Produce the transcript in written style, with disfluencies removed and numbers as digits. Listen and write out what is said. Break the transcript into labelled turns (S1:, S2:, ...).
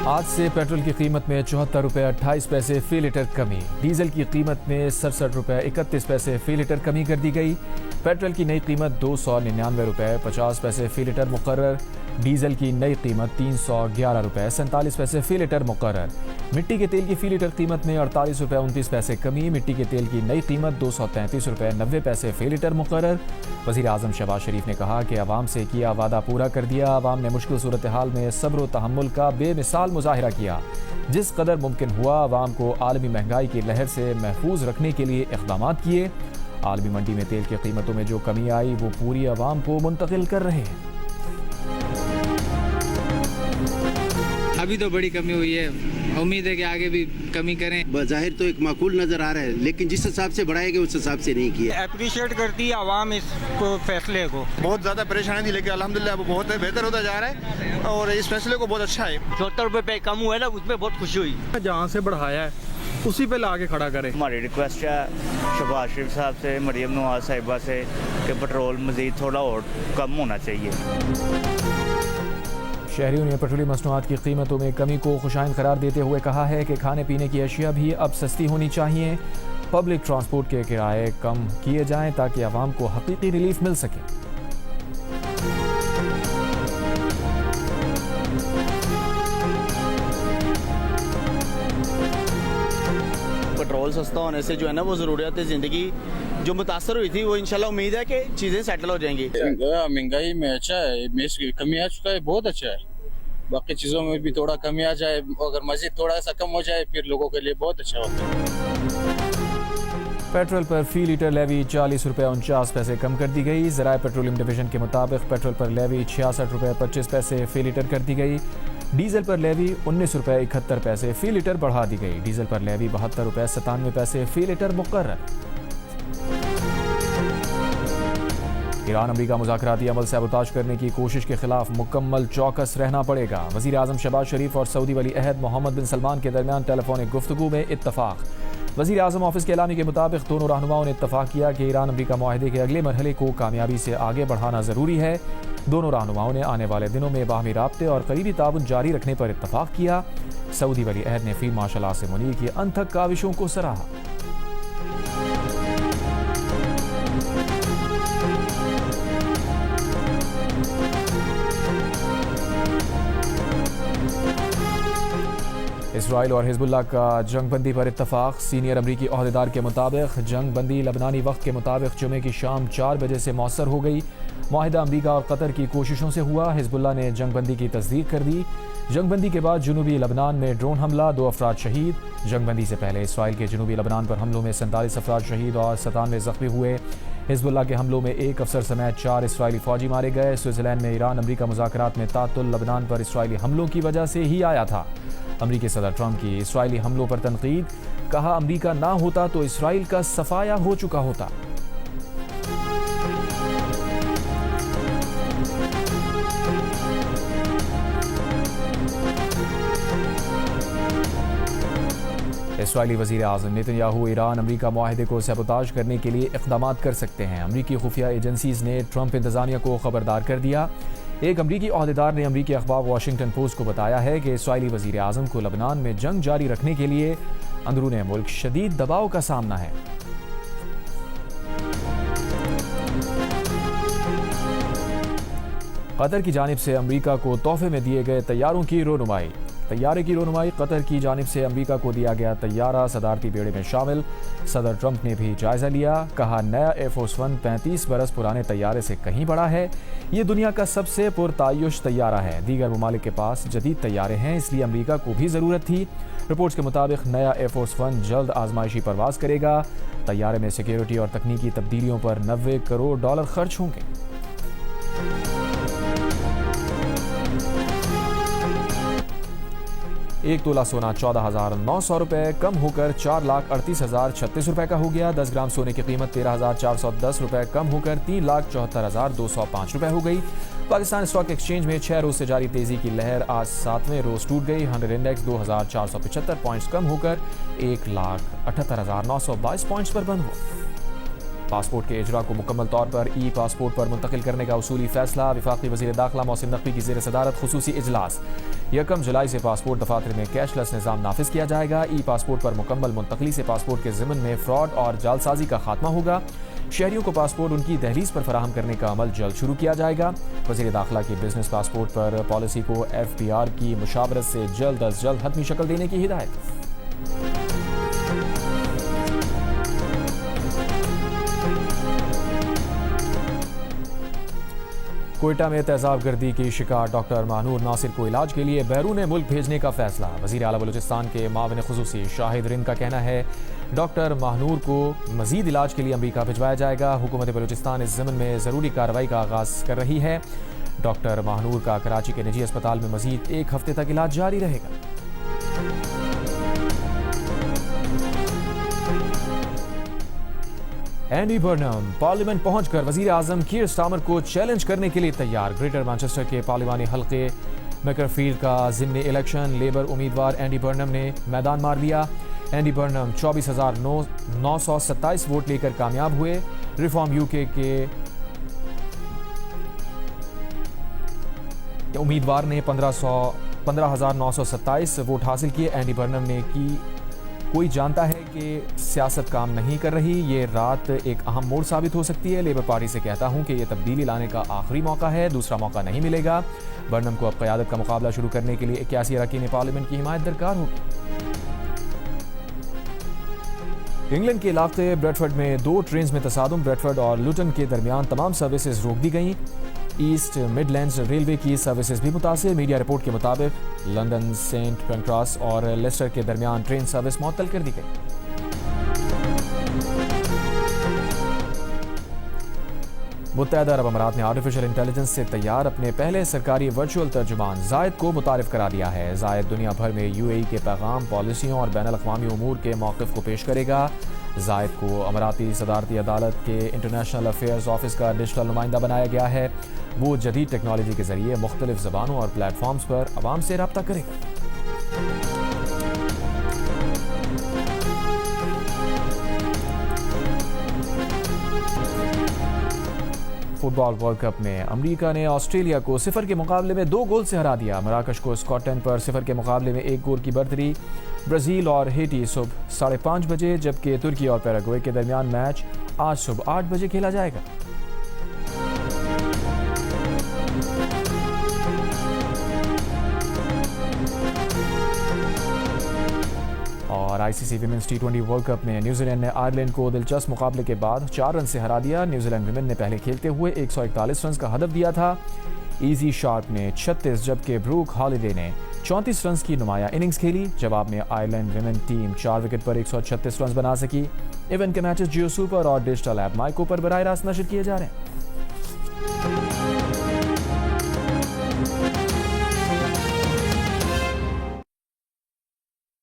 S1: आज से पेट्रोल की कीमत में 74 रुपये 28 पैसे फी लीटर कमी। डीजल की कीमत में 67 रुपये 31 पैसे फी लीटर कमी कर दी गई। पेट्रोल की नई कीमत 299 रुपये 50 पैसे फी लीटर मुकर्रर। डीजल की नई कीमत 311 रुपये 47 पैसे फी लीटर मुकर्रर। मिट्टी के तेल की फी लीटर कीमत में 48 रुपये 29 पैसे कमी। मिट्टी के तेल की नई कीमत 233 रुपये 90 पैसे फी लीटर मुकर्रर। वज़ीर आज़म शहबाज शरीफ ने कहा कि अवाम से किया वादा पूरा कर दिया। अवाम ने मुश्किल सूरत हाल में सब्र व तहम्मुल का बेमिसाल मुजाहिरा किया। जिस कदर मुमकिन हुआ अवाम को आलमी महंगाई की लहर से महफूज रखने के लिए इक़दाम किए। आलमी मंडी में तेल की कीमतों में जो कमी आई वो पूरी अवाम को मुंतकिल कर रहे हैं।
S2: अभी तो बड़ी कमी हुई है, उम्मीद है कि आगे भी कमी करें।
S3: बज़ाहिर तो एक माकूल नज़र आ रहा है, लेकिन जिस हिसाब से बढ़ाएंगे उस हिसाब से नहीं किया।
S4: अप्रिशिएट करती है आवाम इस फैसले को।
S5: बहुत ज़्यादा परेशानी थी, लेकिन अल्हम्दुलिल्लाह अब बहुत बेहतर होता जा रहा है और इस फैसले को बहुत अच्छा है।
S4: 74 रुपये कम हुआ है ना, उसमें बहुत खुशी हुई।
S6: जहाँ से बढ़ाया है उसी पे ला के खड़ा करें।
S7: हमारी रिक्वेस्ट है शहबाज शरीफ साहब से, मरियम नवाज साहिबा से कि पेट्रोल मज़ीद थोड़ा और कम होना चाहिए।
S1: शहरियों ने पेट्रोलियम मसनूआत की कीमतों में कमी को खुशाइन करार देते हुए कहा है कि खाने पीने की अशिया भी अब सस्ती होनी चाहिए। पब्लिक ट्रांसपोर्ट के किराए कम किए जाएं ताकि आवाम को हकीकी रिलीफ मिल सके।
S8: पेट्रोल सस्ता होने से जो है ना वो ज़रूरियात ज़िंदगी जो मुतासर हुई थी वो इंशाल्लाह उम्मीद है कि चीज़ें सेटल हो जाएंगी।
S9: महंगाई में अच्छा है, कमी आ चुका है, बहुत अच्छा है। बाकी चीज़ों में भी थोड़ा कमी आ जाए, अगर मज़ीद थोड़ा सा कम हो जाए फिर लोगों के लिए बहुत अच्छा होता है।
S1: पेट्रोल पर फी लीटर लेवी 40 रुपये 49 पैसे कम कर दी गई। ज़राए पेट्रोलियम डिवीजन के मुताबिक पेट्रोल पर लेवी 66 रुपये 25 पैसे फी लीटर कर दी गई। डीजल पर लेवी 19 रुपये 71 पैसे फी लीटर बढ़ा दी गई। डीजल पर लेवी 72 रुपये 97 पैसे फी लीटर मुकर्रर। ईरान अमरीका मुज़ाकराती अमल सैबोताज करने की कोशिश के खिलाफ मुकम्मल चौकस रहना पड़ेगा। वज़ीर आज़म शहबाज शरीफ और सऊदी वली अहद मोहम्मद बिन सलमान के दरमियान टेलीफोनिक गुफ्तगू में इत्तफाक। वज़ीर आज़म ऑफिस के एलामी के मुताबिक दोनों रहनुमाओं ने इत्तफाक किया कि ईरान अमरीका मुआहदे के अगले मरहले को कामयाबी से आगे बढ़ाना ज़रूरी है। दोनों रहनुमाओं ने आने वाले दिनों में बाहमी राब्ते और करीबी ताउन जारी रखने पर इत्तफाक किया। सऊदी वली अहद ने फील्ड मार्शल आसिम मुनीर की अनथक काविशों को सराहा। इसराइल और हिजबुल्लाह का जंग बंदी पर इत्तफाक। सीनियर अमरीकी ओहदेदार के मुताबिक जंग बंदी लबनानी वक्त के मुताबिक जुमे की शाम 4 बजे से मौसर हो गई। मुआहिदा अमरीका और कतर की कोशिशों से हुआ। हिजबुल्लाह ने जंग बंदी की तस्दीक कर दी। जंग बंदी के बाद जुनूबी लबनान में ड्रोन हमला, 2 अफराद शहीद। जंग बंदी से पहले इसराइल के जुनूबी लबनान पर हमलों में 47 अफराद शहीद और 97 जख्मी हुए। हिजबुल्लाह के हमलों में 1 अफसर समेत 4 इसराइली फौजी मारे गए। स्विट्जरलैंड में ईरान अमरीका मुज़ाकरात में तातुल लबनान पर इसराइली हमलों की वजह से ही आया था। अमरीकी सदर ट्रंप की इसराइली हमलों पर तनकीद, कहा अमरीका ना होता तो इसराइल का सफाया हो चुका होता। इसराइली वज़ीर आज़म नेतन्याहू ईरान अमरीका मुआहदे को सैबोताज करने के लिए इक़दाम कर सकते हैं। अमरीकी खुफिया एजेंसीज़ ने ट्रंप इंतज़ामिया को खबरदार कर दिया। एक अमरीकी ओहदेदार ने अमरीकी अखबार वाशिंगटन पोस्ट को बताया है कि इसराइली वज़ीर आज़म को लबनान में जंग जारी रखने के लिए अंदरूने मुल्क शदीद दबाव का सामना है। कतर की जानिब से अमरीका को तोहफे में दिए गए तैयारों की रोनुमाई। तैयारे की रोनुमाई कतर की जानिब से अमरीका को दिया गया तैयारा सदारती बेड़े में शामिल। सदर ट्रंप ने भी जायजा लिया। कहा नया एयरफोर्स 1 35 बरस पुराने तैयारे से कहीं बड़ा है। ये दुनिया का सबसे पुरतायुश तैयारा है। दीगर ममालिक के पास जदीद तैयारे हैं, इसलिए अमरीका को भी ज़रूरत थी। रिपोर्ट्स के मुताबिक नया एयरफोर्स 1 जल्द आजमाइशी परवाज करेगा। तैयारे में सिक्योरिटी और तकनीकी तब्दीलियों पर $90 करोड़ खर्च होंगे। एक तोला सोना 14,900 रुपये कम होकर 4,38,036 रुपये का हो गया। 10 ग्राम सोने की कीमत 13,410 रुपये कम होकर 3,74,205 रुपये हो गई। पाकिस्तान स्टॉक एक्सचेंज में 6 रोज से जारी तेजी की लहर आज 7वें रोज टूट गई। 100 इंडेक्स 2,475 पॉइंट्स कम होकर 1,78,922 पॉइंट्स पर बंद हुआ। पासपोर्ट के इजरा को मुकम्मल तौर पर ई पासपोर्ट पर मुंतकिल करने का उसूली फैसला। वफाकी वज़ीर दाखिला मोहसिन नकवी की ज़ेर सदारत खुसूसी इजलास। 1 जुलाई से पासपोर्ट दफातर में कैशलेस निज़ाम नाफिज किया जाएगा। ई पासपोर्ट पर मुकम्मल मुंतकली से पासपोर्ट के ज़िमन में फ्रॉड और जालसाजी का खात्मा होगा। शहरियों को पासपोर्ट उनकी दहलीज पर फराहम करने का अमल जल्द शुरू किया जाएगा। वज़ीर दाखिला की बिजनेस पासपोर्ट पर पॉलिसी को FBR की मुशावरत से जल्द अज जल्द हतमी शक्ल देने की हिदायत। कोयटा में तेजाब गर्दी की शिकार डॉक्टर महानूर नासिर को इलाज के लिए बैरून मुल्क भेजने का फैसला। वज़ीर आला बलूचिस्तान के मावन खुसूसी शाहिद रिंद का कहना है डॉक्टर महानूर को मजीद इलाज के लिए अमरीका भिजवाया जाएगा। हुकूमत बलूचिस्तान इस ज़मन में ज़रूरी कार्रवाई का आगाज़ कर रही है। डॉक्टर महानूर का कराची के निजी अस्पताल में मजीद 1 हफ्ते तक इलाज जारी रहेगा। एंडी बर्नम पार्लियामेंट पहुंचकर वजीर आजम कीर स्टार्मर को चैलेंज करने के लिए तैयार। ग्रेटर मैनचेस्टर के पार्लिमानी हल्के मैकरफील्ड का ज़िमनी इलेक्शन लेबर उम्मीदवार एंडी बर्नम ने मैदान मार लिया। एंडी बर्नम 24,927 वोट लेकर कामयाब हुए। रिफॉर्म यूके के उम्मीदवार ने 15,927 वोट हासिल किए। एंडी बर्नम ने की कोई जानता है कि सियासत काम नहीं कर रही, ये रात एक अहम मोड़ साबित हो सकती है। लेबर पार्टी से कहता हूं कि यह तब्दीली लाने का आखिरी मौका है, दूसरा मौका नहीं मिलेगा। बर्नम को अब क़यादत का मुकाबला शुरू करने के लिए 81 अरकान पार्लियामेंट की हिमायत दरकार होगी। इंग्लैंड के इलाके ब्रेडफर्ड में 2 ट्रेन्स में तसादुम। ब्रेडफर्ड और लुटन के दरमियान तमाम सर्विसेज रोक दी गईं। ईस्ट मिडलैंड्स रेलवे की सर्विसेज भी मुतासिर। मीडिया रिपोर्ट के मुताबिक लंदन सेंट पेंक्रास और लेस्टर के दरमियान ट्रेन सर्विस मुअत्तल कर दी गई। मुत्तहदा अरब अमारात ने आर्टिफिशियल इंटेलिजेंस से तैयार अपने पहले सरकारी वर्चुअल तर्जुमान जायद को मुतारिफ करा दिया है। जायद दुनिया भर में UAE के पैगाम, पॉलिसियों और बैनुल अक़वामी उमूर के मौक़िफ़ को पेश करेगा। जायद को अमाराती सदारती अदालत के इंटरनेशनल अफेयर्स ऑफिस का डिजिटल नुमाइंदा बनाया गया है। वो जदीद टेक्नोलॉजी के ज़रिए मुख्तलिफ ज़बानों और प्लेटफॉर्म्स पर आवाम से रब्ता करेगा। फुटबॉल वर्ल्ड कप में अमेरिका ने ऑस्ट्रेलिया को 0 के मुकाबले में 2 गोल से हरा दिया। मराकश को स्कॉटलैंड पर 0 के मुकाबले में 1 गोल की बढ़तरी। ब्राज़ील और हेटी सुबह 5:30 बजे, जबकि तुर्की और पैराग्वे के दरमियान मैच आज सुबह 8 बजे खेला जाएगा। और ICC women's T20 world cup में न्यूजीलैंड ने आयरलैंड को दिलचस्प मुकाबले के बाद 4 रन से हरा दिया। न्यूजीलैंड विमेन ने पहले खेलते हुए 141 रन का हदफ दिया था। इजी शार्प ने 36, जबकि ब्रूक हॉलिडे ने 34 रन की नुमाया इनिंग्स खेली। जवाब में आयरलैंड विमेन टीम 4 विकेट पर 136 रन बना सकी। इवेंट के मैचेस जियो सुपर और डिजिटल ऐप माइको पर बराह रास्त नशर किए जा रहे हैं।